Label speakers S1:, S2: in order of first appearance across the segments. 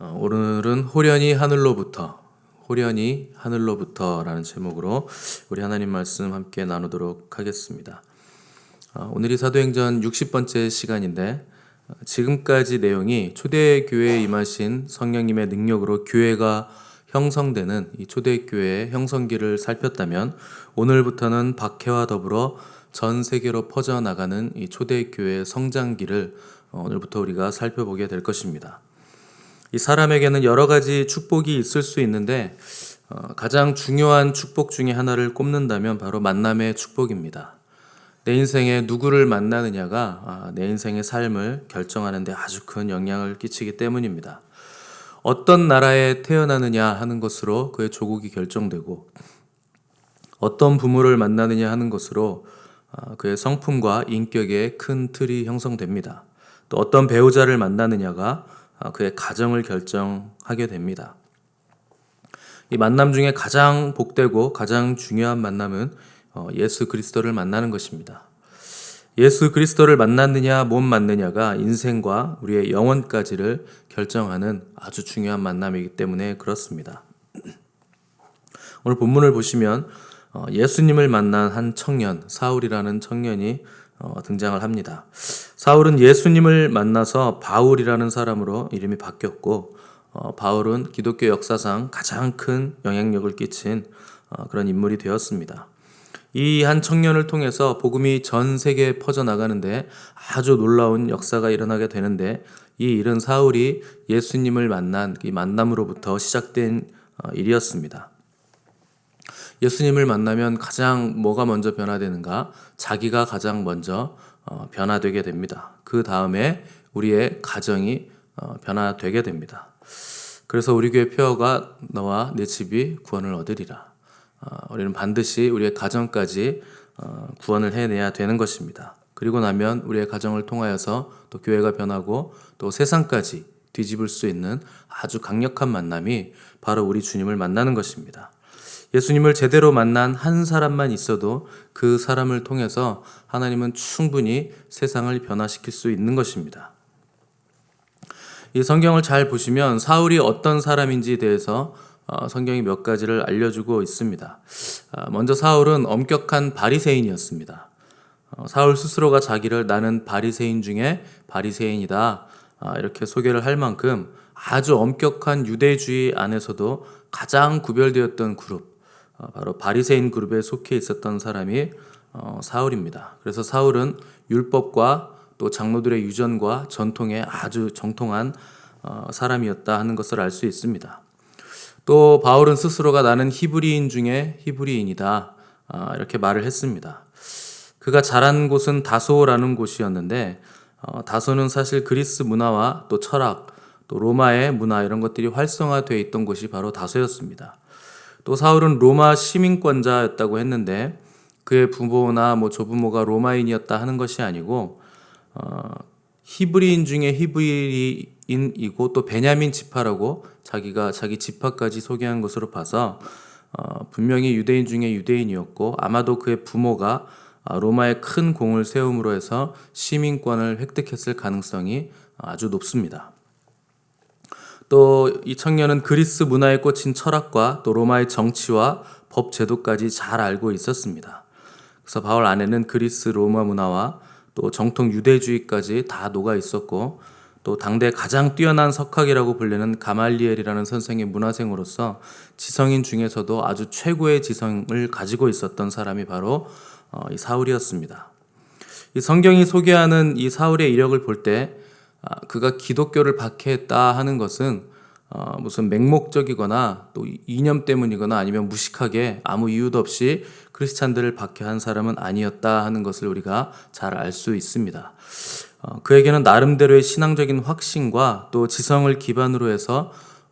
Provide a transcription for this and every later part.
S1: 오늘은 호련히 하늘로부터라는 제목으로 우리 하나님 말씀 함께 나누도록 하겠습니다. 오늘이 사도행전 60번째 시간인데 지금까지 내용이 초대교회에 임하신 성령님의 능력으로 교회가 형성되는 이 초대교회의 형성기를 살폈다면 오늘부터는 박해와 더불어 전 세계로 퍼져나가는 이 초대교회의 성장기를 오늘부터 우리가 살펴보게 될 것입니다. 이 사람에게는 여러 가지 축복이 있을 수 있는데 가장 중요한 축복 중에 하나를 꼽는다면 바로 만남의 축복입니다. 내 인생에 누구를 만나느냐가 내 인생의 삶을 결정하는 데 아주 큰 영향을 끼치기 때문입니다. 어떤 나라에 태어나느냐 하는 것으로 그의 조국이 결정되고 어떤 부모를 만나느냐 하는 것으로 그의 성품과 인격의 큰 틀이 형성됩니다. 또 어떤 배우자를 만나느냐가 그의 가정을 결정하게 됩니다. 이 만남 중에 가장 복되고 가장 중요한 만남은 예수 그리스도를 만나는 것입니다. 예수 그리스도를 만났느냐 못 만느냐가 인생과 우리의 영혼까지를 결정하는 아주 중요한 만남이기 때문에 그렇습니다. 오늘 본문을 보시면 예수님을 만난 한 청년, 사울이라는 청년이 등장을 합니다. 사울은 예수님을 만나서 바울이라는 사람으로 이름이 바뀌었고 바울은 기독교 역사상 가장 큰 영향력을 끼친 그런 인물이 되었습니다. 이 한 청년을 통해서 복음이 전 세계에 퍼져나가는데 아주 놀라운 역사가 일어나게 되는데 이 일은 사울이 예수님을 만난 이 만남으로부터 시작된 일이었습니다. 예수님을 만나면 가장 뭐가 먼저 변화되는가? 자기가 가장 먼저 변화되게 됩니다. 그 다음에 우리의 가정이 변화되게 됩니다. 그래서 우리 교회 표어가 너와 내 집이 구원을 얻으리라. 우리는 반드시 우리의 가정까지 구원을 해내야 되는 것입니다. 그리고 나면 우리의 가정을 통하여서 또 교회가 변하고 또 세상까지 뒤집을 수 있는 아주 강력한 만남이 바로 우리 주님을 만나는 것입니다. 예수님을 제대로 만난 한 사람만 있어도 그 사람을 통해서 하나님은 충분히 세상을 변화시킬 수 있는 것입니다. 이 성경을 잘 보시면 사울이 어떤 사람인지에 대해서 성경이 몇 가지를 알려주고 있습니다. 먼저 사울은 엄격한 바리새인이었습니다. 사울 스스로가 자기를 나는 바리새인 중에 바리새인이다 이렇게 소개를 할 만큼 아주 엄격한 유대주의 안에서도 가장 구별되었던 그룹, 바로 바리새인 그룹에 속해 있었던 사람이 사울입니다. 그래서 사울은 율법과 또 장로들의 유전과 전통에 아주 정통한 사람이었다 하는 것을 알 수 있습니다. 또 바울은 스스로가 나는 히브리인 중에 히브리인이다 이렇게 말을 했습니다. 그가 자란 곳은 다소라는 곳이었는데 다소는 사실 그리스 문화와 또 철학, 또 로마의 문화 이런 것들이 활성화되어 있던 곳이 바로 다소였습니다. 또 사울은 로마 시민권자였다고 했는데 그의 부모나 조부모가 로마인이었다 하는 것이 아니고 히브리인 중에 히브리인이고 또 베냐민 지파라고 자기가 자기 지파까지 소개한 것으로 봐서 분명히 유대인 중에 유대인이었고 아마도 그의 부모가 로마에 큰 공을 세움으로 해서 시민권을 획득했을 가능성이 아주 높습니다. 또 이 청년은 그리스 문화에 꽂힌 철학과 또 로마의 정치와 법 제도까지 잘 알고 있었습니다. 그래서 바울 안에는 그리스 로마 문화와 또 정통 유대주의까지 다 녹아 있었고 또 당대 가장 뛰어난 석학이라고 불리는 가말리엘이라는 선생의 문화생으로서 지성인 중에서도 아주 최고의 지성을 가지고 있었던 사람이 바로 이 사울이었습니다. 이 성경이 소개하는 이 사울의 이력을 볼 때 그가 기독교를 박해했다 하는 것은 무슨 맹목적이거나 또 이념 때문이거나 아니면 무식하게 아무 이유도 없이 크리스찬들을 박해한 사람은 아니었다 하는 것을 우리가 잘 알 수 있습니다. 그에게는 나름대로의 신앙적인 확신과 또 지성을 기반으로 해서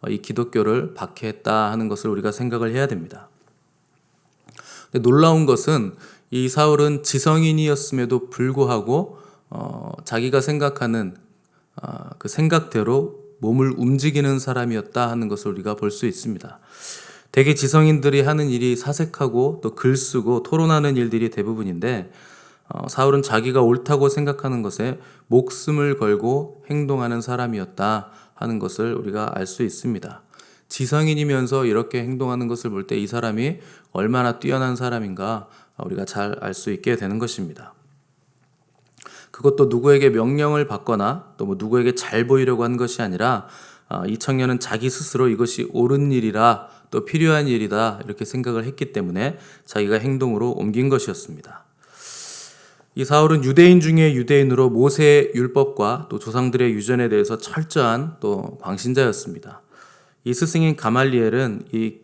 S1: 이 기독교를 박해했다 하는 것을 우리가 생각을 해야 됩니다. 근데 놀라운 것은 이 사울은 지성인이었음에도 불구하고 자기가 생각하는 그 생각대로 몸을 움직이는 사람이었다 하는 것을 우리가 볼 수 있습니다. 대개 지성인들이 하는 일이 사색하고 또 글 쓰고 토론하는 일들이 대부분인데 사울은 자기가 옳다고 생각하는 것에 목숨을 걸고 행동하는 사람이었다 하는 것을 우리가 알 수 있습니다. 지성인이면서 이렇게 행동하는 것을 볼 때 이 사람이 얼마나 뛰어난 사람인가 우리가 잘 알 수 있게 되는 것입니다. 그것도 누구에게 명령을 받거나 또 누구에게 잘 보이려고 한 것이 아니라 이 청년은 자기 스스로 이것이 옳은 일이라 또 필요한 일이다 이렇게 생각을 했기 때문에 자기가 행동으로 옮긴 것이었습니다. 이 사울은 유대인 중에 유대인으로 모세의 율법과 또 조상들의 유전에 대해서 철저한 또 광신자였습니다. 이 스승인 가말리엘은 이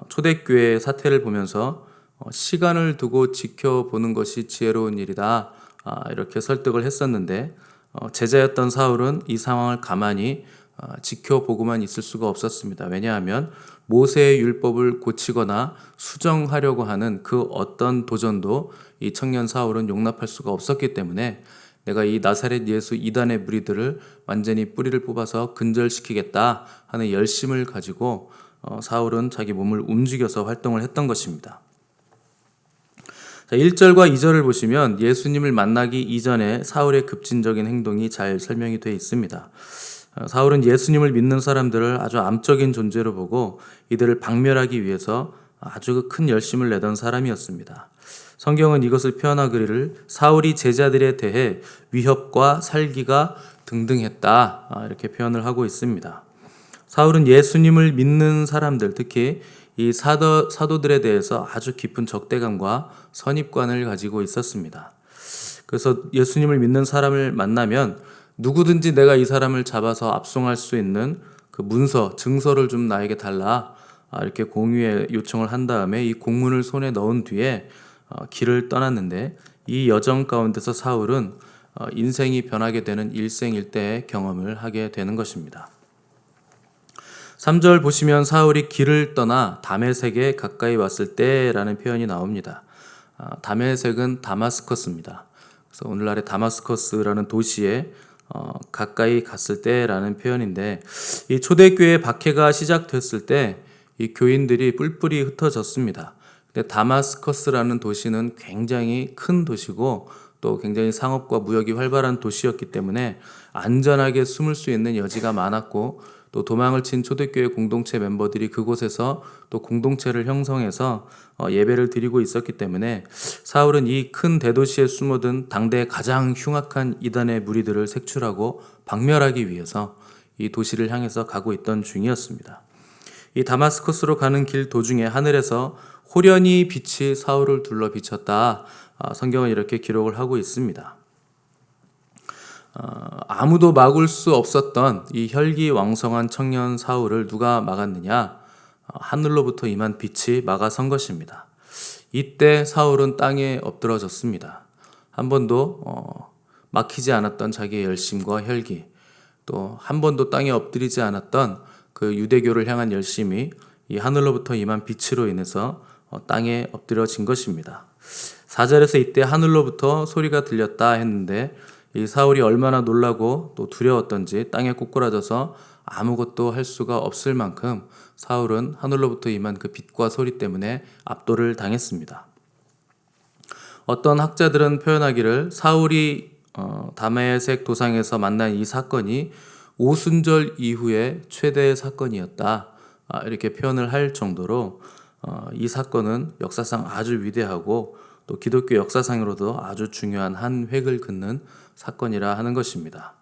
S1: 초대교회의 사태를 보면서 시간을 두고 지켜보는 것이 지혜로운 일이다 이렇게 설득을 했었는데 제자였던 사울은 이 상황을 가만히 지켜보고만 있을 수가 없었습니다. 왜냐하면 모세의 율법을 고치거나 수정하려고 하는 그 어떤 도전도 이 청년 사울은 용납할 수가 없었기 때문에 내가 이 나사렛 예수 이단의 무리들을 완전히 뿌리를 뽑아서 근절시키겠다 하는 열심을 가지고 사울은 자기 몸을 움직여서 활동을 했던 것입니다. 1절과 2절을 보시면 예수님을 만나기 이전에 사울의 급진적인 행동이 잘 설명이 되어 있습니다. 사울은 예수님을 믿는 사람들을 아주 암적인 존재로 보고 이들을 박멸하기 위해서 아주 큰 열심을 내던 사람이었습니다. 성경은 이것을 표현하기를 사울이 제자들에 대해 위협과 살기가 등등했다 이렇게 표현을 하고 있습니다. 사울은 예수님을 믿는 사람들, 특히 이 사도들에 대해서 아주 깊은 적대감과 선입관을 가지고 있었습니다. 그래서 예수님을 믿는 사람을 만나면 누구든지 내가 이 사람을 잡아서 압송할 수 있는 그 문서, 증서를 좀 나에게 달라 이렇게 공유에 요청을 한 다음에 이 공문을 손에 넣은 뒤에 길을 떠났는데 이 여정 가운데서 사울은 인생이 변하게 되는 일생일대의 경험을 하게 되는 것입니다. 3절 보시면 사울이 길을 떠나 다메섹에 가까이 왔을 때라는 표현이 나옵니다. 다메섹은 다마스커스입니다. 그래서 오늘날의 다마스커스라는 도시에 가까이 갔을 때라는 표현인데 이 초대교회 박해가 시작됐을 때 이 교인들이 뿔뿔이 흩어졌습니다. 근데 다마스커스라는 도시는 굉장히 큰 도시고 또 굉장히 상업과 무역이 활발한 도시였기 때문에 안전하게 숨을 수 있는 여지가 많았고 또 도망을 친 초대교회 공동체 멤버들이 그곳에서 또 공동체를 형성해서 예배를 드리고 있었기 때문에 사울은 이 큰 대도시에 숨어든 당대 가장 흉악한 이단의 무리들을 색출하고 박멸하기 위해서 이 도시를 향해서 가고 있던 중이었습니다. 이 다마스커스로 가는 길 도중에 하늘에서 호련히 빛이 사울을 둘러 비쳤다. 성경은 이렇게 기록을 하고 있습니다. 아무도 막을 수 없었던 이 혈기왕성한 청년 사울을 누가 막았느냐? 하늘로부터 임한 빛이 막아선 것입니다. 이때 사울은 땅에 엎드러졌습니다. 한 번도 막히지 않았던 자기의 열심과 혈기, 또 한 번도 땅에 엎드리지 않았던 그 유대교를 향한 열심이 이 하늘로부터 임한 빛으로 인해서 땅에 엎드려진 것입니다. 4절에서 이때 하늘로부터 소리가 들렸다 했는데 이 사울이 얼마나 놀라고 또 두려웠던지 땅에 꼬꾸라져서 아무것도 할 수가 없을 만큼 사울은 하늘로부터 임한 그 빛과 소리 때문에 압도를 당했습니다. 어떤 학자들은 표현하기를 사울이 다메섹 도상에서 만난 이 사건이 오순절 이후의 최대의 사건이었다 이렇게 표현을 할 정도로 이 사건은 역사상 아주 위대하고 또 기독교 역사상으로도 아주 중요한 한 획을 긋는 사건이라 하는 것입니다.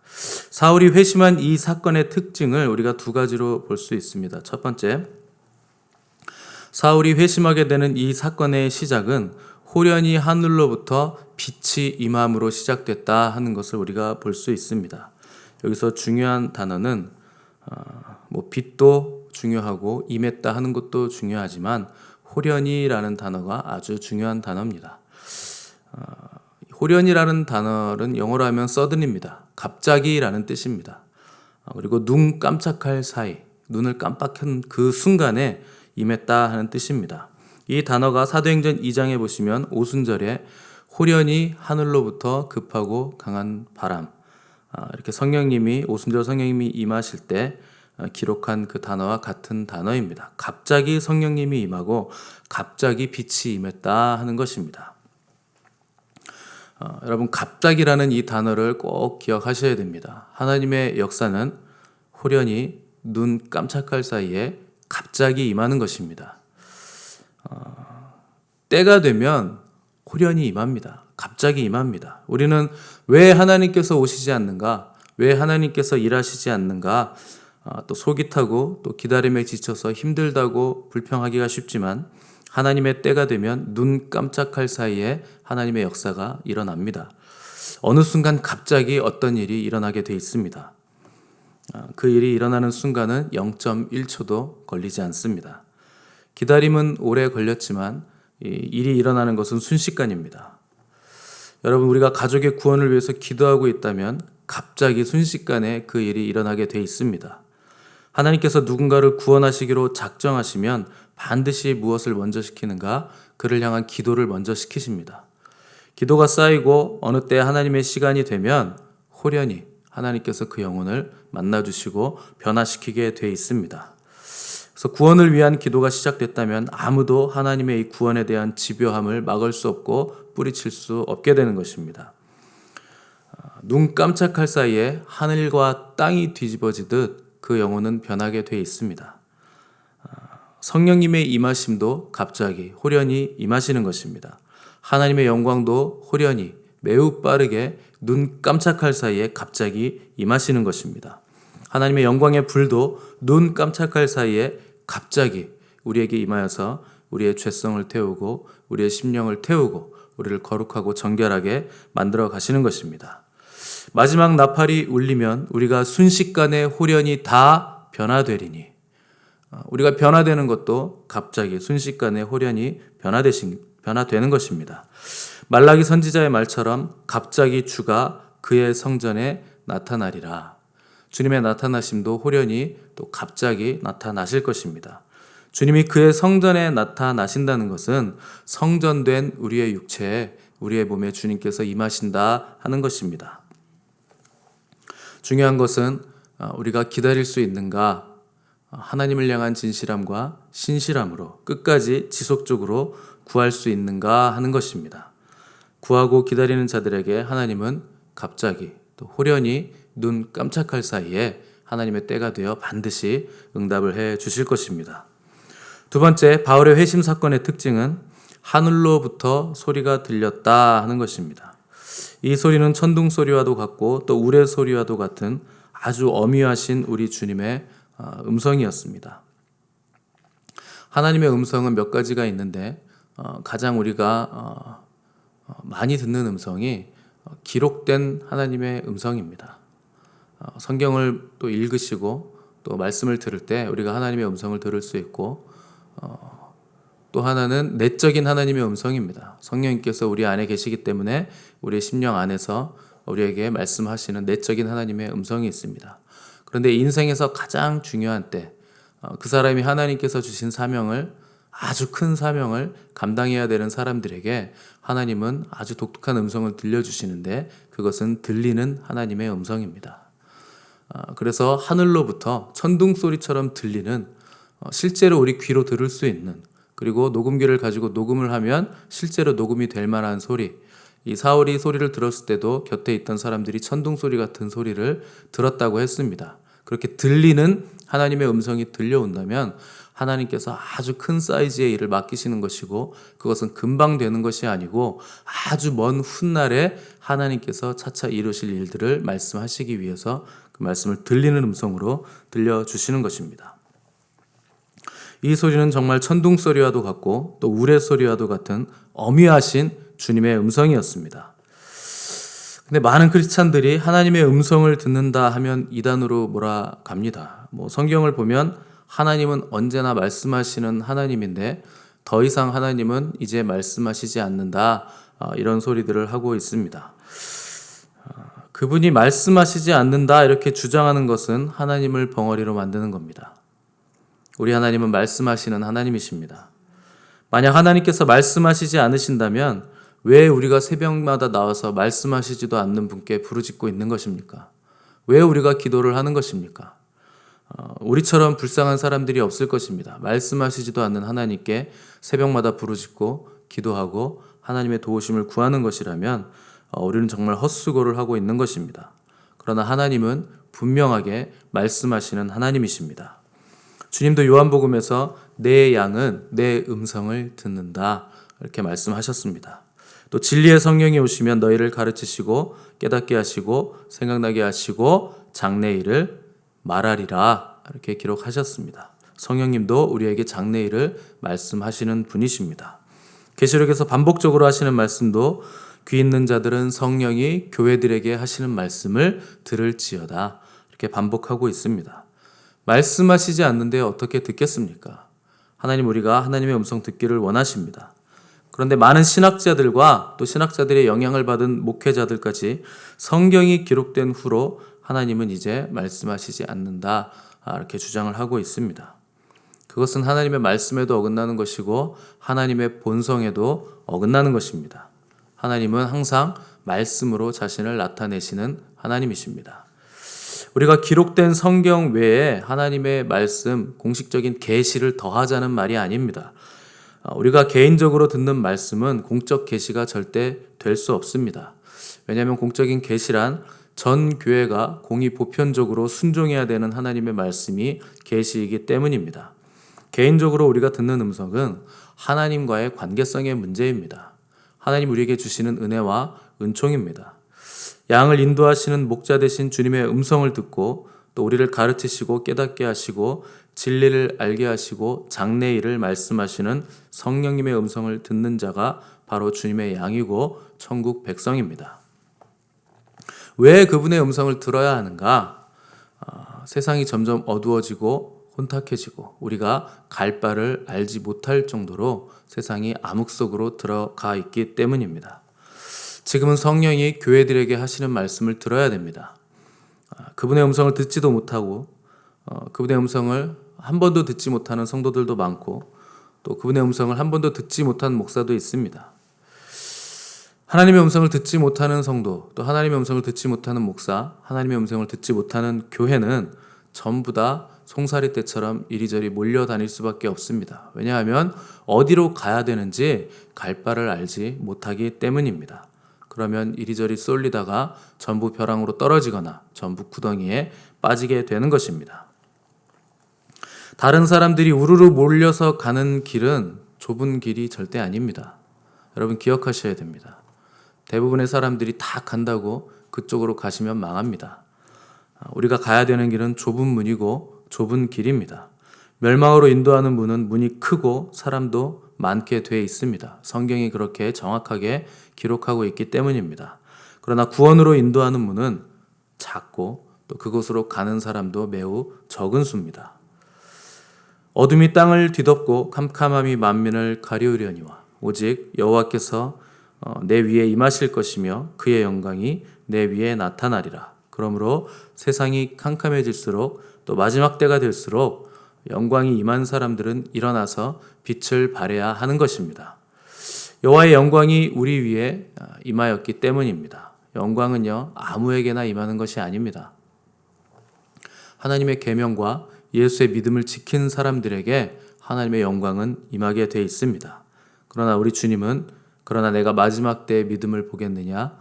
S1: 사울이 회심한 이 사건의 특징을 우리가 두 가지로 볼 수 있습니다. 첫 번째, 사울이 회심하게 되는 이 사건의 시작은 호련히 하늘로부터 빛이 임함으로 시작됐다 하는 것을 우리가 볼 수 있습니다. 여기서 중요한 단어는 빛도 중요하고 임했다 하는 것도 중요하지만 호련히라는 단어가 아주 중요한 단어입니다. 호련히라는 단어는 영어로 하면 sudden입니다. 갑자기라는 뜻입니다. 그리고 눈 깜짝할 사이, 눈을 깜빡한 그 순간에 임했다 하는 뜻입니다. 이 단어가 사도행전 2장에 보시면 오순절에 호련히 하늘로부터 급하고 강한 바람, 이렇게 성령님이 오순절 성령님이 임하실 때 기록한 그 단어와 같은 단어입니다. 갑자기 성령님이 임하고 갑자기 빛이 임했다 하는 것입니다. 여러분 갑자기라는 이 단어를 꼭 기억하셔야 됩니다. 하나님의 역사는 호련히 눈 깜짝할 사이에 갑자기 임하는 것입니다. 때가 되면 호련히 임합니다. 갑자기 임합니다. 우리는 왜 하나님께서 오시지 않는가? 왜 하나님께서 일하시지 않는가? 또 속이 타고 또 기다림에 지쳐서 힘들다고 불평하기가 쉽지만 하나님의 때가 되면 눈 깜짝할 사이에 하나님의 역사가 일어납니다. 어느 순간 갑자기 어떤 일이 일어나게 돼 있습니다. 그 일이 일어나는 순간은 0.1초도 걸리지 않습니다. 기다림은 오래 걸렸지만 이 일이 일어나는 것은 순식간입니다. 여러분, 우리가 가족의 구원을 위해서 기도하고 있다면 갑자기 순식간에 그 일이 일어나게 돼 있습니다. 하나님께서 누군가를 구원하시기로 작정하시면 반드시 무엇을 먼저 시키는가? 그를 향한 기도를 먼저 시키십니다. 기도가 쌓이고 어느 때 하나님의 시간이 되면 호련히 하나님께서 그 영혼을 만나주시고 변화시키게 돼 있습니다. 그래서 구원을 위한 기도가 시작됐다면 아무도 하나님의 이 구원에 대한 집요함을 막을 수 없고 뿌리칠 수 없게 되는 것입니다. 눈 깜짝할 사이에 하늘과 땅이 뒤집어지듯 그 영혼은 변하게 돼 있습니다. 성령님의 임하심도 갑자기 호련히 임하시는 것입니다. 하나님의 영광도 호련히 매우 빠르게 눈 깜짝할 사이에 갑자기 임하시는 것입니다. 하나님의 영광의 불도 눈 깜짝할 사이에 갑자기 우리에게 임하여서 우리의 죄성을 태우고 우리의 심령을 태우고 우리를 거룩하고 정결하게 만들어 가시는 것입니다. 마지막 나팔이 울리면 우리가 순식간에 호련히 다 변화되리니, 우리가 변화되는 것도 갑자기 순식간에 호련히 변화되는 것입니다. 말라기 선지자의 말처럼 갑자기 주가 그의 성전에 나타나리라. 주님의 나타나심도 호련히 또 갑자기 나타나실 것입니다. 주님이 그의 성전에 나타나신다는 것은 성전된 우리의 육체에, 우리의 몸에 주님께서 임하신다 하는 것입니다. 중요한 것은 우리가 기다릴 수 있는가? 하나님을 향한 진실함과 신실함으로 끝까지 지속적으로 구할 수 있는가 하는 것입니다. 구하고 기다리는 자들에게 하나님은 갑자기 또 호련히 눈 깜짝할 사이에 하나님의 때가 되어 반드시 응답을 해 주실 것입니다. 두 번째, 바울의 회심 사건의 특징은 하늘로부터 소리가 들렸다 하는 것입니다. 이 소리는 천둥 소리와도 같고 또 우레 소리와도 같은 아주 엄위하신 우리 주님의 음성이었습니다. 하나님의 음성은 몇 가지가 있는데 가장 우리가 많이 듣는 음성이 기록된 하나님의 음성입니다. 성경을 또 읽으시고 또 말씀을 들을 때 우리가 하나님의 음성을 들을 수 있고, 또 하나는 내적인 하나님의 음성입니다. 성령님께서 우리 안에 계시기 때문에 우리의 심령 안에서 우리에게 말씀하시는 내적인 하나님의 음성이 있습니다. 그런데 인생에서 가장 중요한 때, 그 사람이 하나님께서 주신 사명을, 아주 큰 사명을 감당해야 되는 사람들에게 하나님은 아주 독특한 음성을 들려주시는데 그것은 들리는 하나님의 음성입니다. 그래서 하늘로부터 천둥 소리처럼 들리는, 실제로 우리 귀로 들을 수 있는, 그리고 녹음기를 가지고 녹음을 하면 실제로 녹음이 될 만한 소리, 이 사울이 소리를 들었을 때도 곁에 있던 사람들이 천둥 소리 같은 소리를 들었다고 했습니다. 그렇게 들리는 하나님의 음성이 들려온다면 하나님께서 아주 큰 사이즈의 일을 맡기시는 것이고, 그것은 금방 되는 것이 아니고 아주 먼 훗날에 하나님께서 차차 이루실 일들을 말씀하시기 위해서 그 말씀을 들리는 음성으로 들려주시는 것입니다. 이 소리는 정말 천둥 소리와도 같고 또 우레 소리와도 같은 엄위하신 주님의 음성이었습니다. 근데 많은 크리스찬들이 하나님의 음성을 듣는다 하면 이단으로 몰아갑니다. 성경을 보면 하나님은 언제나 말씀하시는 하나님인데 더 이상 하나님은 이제 말씀하시지 않는다, 이런 소리들을 하고 있습니다. 그분이 말씀하시지 않는다 이렇게 주장하는 것은 하나님을 벙어리로 만드는 겁니다. 우리 하나님은 말씀하시는 하나님이십니다. 만약 하나님께서 말씀하시지 않으신다면 왜 우리가 새벽마다 나와서 말씀하시지도 않는 분께 부르짖고 있는 것입니까? 왜 우리가 기도를 하는 것입니까? 우리처럼 불쌍한 사람들이 없을 것입니다. 말씀하시지도 않는 하나님께 새벽마다 부르짖고 기도하고 하나님의 도우심을 구하는 것이라면 우리는 정말 헛수고를 하고 있는 것입니다. 그러나 하나님은 분명하게 말씀하시는 하나님이십니다. 주님도 요한복음에서 내 양은 내 음성을 듣는다 이렇게 말씀하셨습니다. 또 진리의 성령이 오시면 너희를 가르치시고 깨닫게 하시고 생각나게 하시고 장래일을 말하리라 이렇게 기록하셨습니다. 성령님도 우리에게 장래일을 말씀하시는 분이십니다. 계시록에서 반복적으로 하시는 말씀도 귀 있는 자들은 성령이 교회들에게 하시는 말씀을 들을지어다 이렇게 반복하고 있습니다. 말씀하시지 않는데 어떻게 듣겠습니까? 하나님 우리가 하나님의 음성 듣기를 원하십니다. 그런데 많은 신학자들과 또 신학자들의 영향을 받은 목회자들까지 성경이 기록된 후로 하나님은 이제 말씀하시지 않는다 이렇게 주장을 하고 있습니다. 그것은 하나님의 말씀에도 어긋나는 것이고 하나님의 본성에도 어긋나는 것입니다. 하나님은 항상 말씀으로 자신을 나타내시는 하나님이십니다. 우리가 기록된 성경 외에 하나님의 말씀, 공식적인 계시를 더하자는 말이 아닙니다. 우리가 개인적으로 듣는 말씀은 공적 계시가 절대 될 수 없습니다. 왜냐하면 공적인 계시란 전 교회가 공의 보편적으로 순종해야 되는 하나님의 말씀이 계시이기 때문입니다. 개인적으로 우리가 듣는 음성은 하나님과의 관계성의 문제입니다. 하나님 우리에게 주시는 은혜와 은총입니다. 양을 인도하시는 목자 되신 주님의 음성을 듣고 또 우리를 가르치시고 깨닫게 하시고 진리를 알게 하시고 장래일을 말씀하시는 성령님의 음성을 듣는 자가 바로 주님의 양이고 천국 백성입니다. 왜 그분의 음성을 들어야 하는가? 세상이 점점 어두워지고 혼탁해지고 우리가 갈 바를 알지 못할 정도로 세상이 암흑 속으로 들어가 있기 때문입니다. 지금은 성령이 교회들에게 하시는 말씀을 들어야 됩니다. 그분의 음성을 듣지도 못하고 그분의 음성을 한 번도 듣지 못하는 성도들도 많고 또 그분의 음성을 한 번도 듣지 못한 목사도 있습니다. 하나님의 음성을 듣지 못하는 성도, 또 하나님의 음성을 듣지 못하는 목사, 하나님의 음성을 듣지 못하는 교회는 전부 다 송사리 떼처럼 이리저리 몰려다닐 수밖에 없습니다. 왜냐하면 어디로 가야 되는지 갈 바를 알지 못하기 때문입니다. 그러면 이리저리 쏠리다가 전부 벼랑으로 떨어지거나 전부 구덩이에 빠지게 되는 것입니다. 다른 사람들이 우르르 몰려서 가는 길은 좁은 길이 절대 아닙니다. 여러분 기억하셔야 됩니다. 대부분의 사람들이 다 간다고 그쪽으로 가시면 망합니다. 우리가 가야 되는 길은 좁은 문이고 좁은 길입니다. 멸망으로 인도하는 문이 크고 사람도 많게 돼 있습니다. 성경이 그렇게 정확하게 기록하고 있기 때문입니다. 그러나 구원으로 인도하는 문은 작고 또 그곳으로 가는 사람도 매우 적은 수입니다. 어둠이 땅을 뒤덮고 캄캄함이 만민을 가리우려니와 오직 여호와께서 내 위에 임하실 것이며 그의 영광이 내 위에 나타나리라. 그러므로 세상이 캄캄해질수록 또 마지막 때가 될수록 영광이 임한 사람들은 일어나서 빛을 발해야 하는 것입니다. 여호와의 영광이 우리 위에 임하였기 때문입니다. 영광은요 아무에게나 임하는 것이 아닙니다. 하나님의 계명과 예수의 믿음을 지킨 사람들에게 하나님의 영광은 임하게 돼 있습니다. 그러나 우리 주님은 그러나 내가 마지막 때의 믿음을 보겠느냐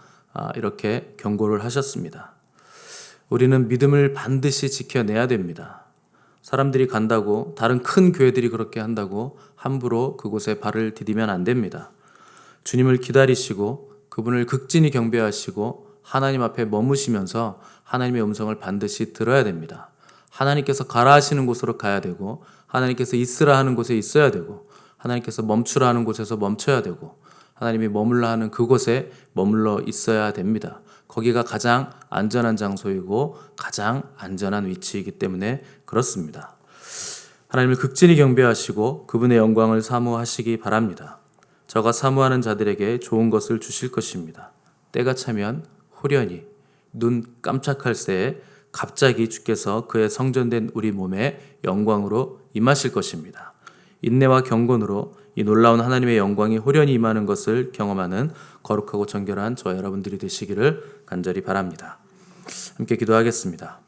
S1: 이렇게 경고를 하셨습니다. 우리는 믿음을 반드시 지켜내야 됩니다. 사람들이 간다고 다른 큰 교회들이 그렇게 한다고 함부로 그곳에 발을 디디면 안 됩니다. 주님을 기다리시고 그분을 극진히 경배하시고 하나님 앞에 머무시면서 하나님의 음성을 반드시 들어야 됩니다. 하나님께서 가라 하시는 곳으로 가야 되고 하나님께서 있으라 하는 곳에 있어야 되고 하나님께서 멈추라 하는 곳에서 멈춰야 되고 하나님이 머물라 하는 그곳에 머물러 있어야 됩니다. 거기가 가장 안전한 장소이고 가장 안전한 위치이기 때문에 그렇습니다. 하나님을 극진히 경배하시고 그분의 영광을 사모하시기 바랍니다. 저가 사모하는 자들에게 좋은 것을 주실 것입니다. 때가 차면 호련히 눈 깜짝할 새에 갑자기 주께서 그의 성전된 우리 몸에 영광으로 임하실 것입니다. 인내와 경건으로 이 놀라운 하나님의 영광이 호련히 임하는 것을 경험하는 거룩하고 정결한 저와 여러분들이 되시기를 간절히 바랍니다. 함께 기도하겠습니다.